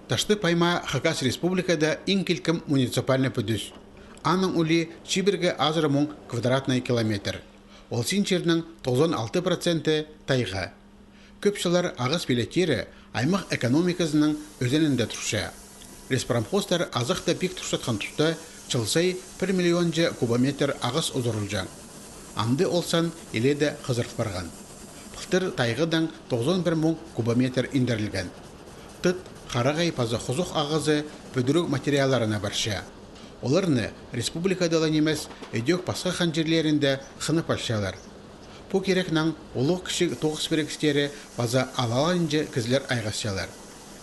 Ташты пайма Хакас республикада инкелькім муниципальный пөдіс. Аның ұлі Чиберге азыры мұң квадратный километр. Ол синчерінің 96% тайға. Көпшілер ағыз билеттері аймақ экономикасының өзенінде тұршы. Респромхостар азықта пик тұршатқан тұшты чылсай 1 миллионжы кубометр ағыз ұзырылжан. Амды олсан еледі қызырт барған. Бұқтыр тайғыдан 91 мың кубометр индірілген. Тұт қарағай пазы құзық ағызы бүдірік материаларына баршы. Оларны республикада немес өдек басқа қан жерлерінде қынып алшалар. По керекнан олық кішік тоғыз берекістері база алаланжы кізлер айғасшалар.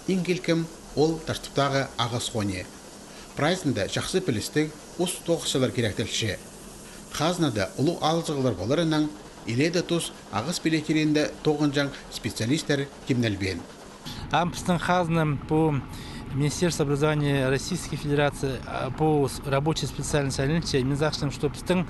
Ингелкім ол таштыптағы ағыз қоне. Прайзында жақсы пілістік ұс тоғысшалар керектілші. Қазнада ұлы алзығылар боларынан иледі тұс ағыз билеттерінде тоғынжан специалистер кемнелбен. Ампстон Хазным по Министерству образования Российской Федерации по рабочей специальности Алинче, Минзахшным, что Пстын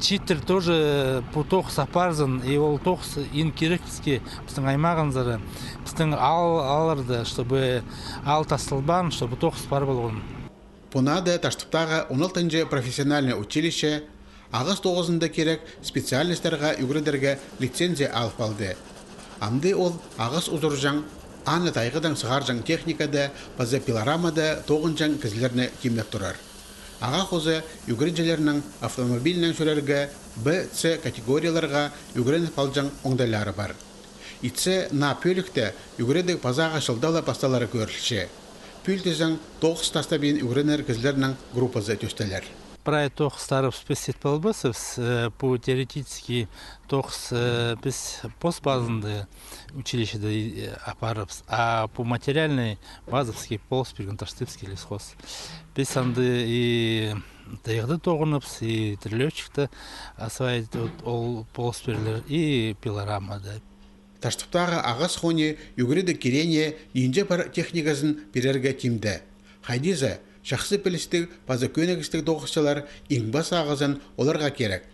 Читер тоже по тохс апарзан и ол тохс инкирекский Пстын аймағанзары Пстын аларды, чтобы ал тастылбан, чтобы тохс пар болған. Понада таштыптағы 16-нче профессиональное училище ағыз 9-ында керек специалистерға үгірдерге лицензия алып алды. Амды ол ағыз ұзыржан аны тайғыдан сығаржан техникада база пилорамада 9-жан кізлеріне кемнеп тұрар. Аға қозы үгірджелерінің автомобильнен шөлерге Б-С категорияларға үгірін палжан оңдайлары бар. Итсе на пөлікті үгіреді пазаға шылдала пасталары көрілші. Пүлтізің 9 тастабейін үгірінер кізлерінің группазы төстелер. Прай тохс старов спесет полбысов по теоретически тохс без постбазанды училище да апарапс, а по материальной базовский полспирган таштыпский лесхоз. Без анды и тайгды тоғынапс и трилетчикті осваить ол полспирлер и пилорама да. Таштыптағы ағыз хоне үгіреді керене енже бар техникасын берерге кемді. Хайдиза жақсы пілістік, базы көнегістік доғысшылар еңбас ағызын оларға керек.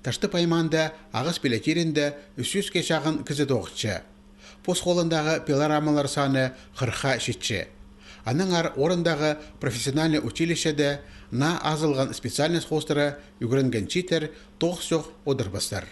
Ташты пайманда ағыз пилетерінде 300-ке шағын кізі доғысшы. Пос қолындағы пилорамалар саны 40-ға шетші. Аның ар орындағы профессиональный училищеде на азылған специальность хостары үгірінген читер тоғыс жоқ одырбастар.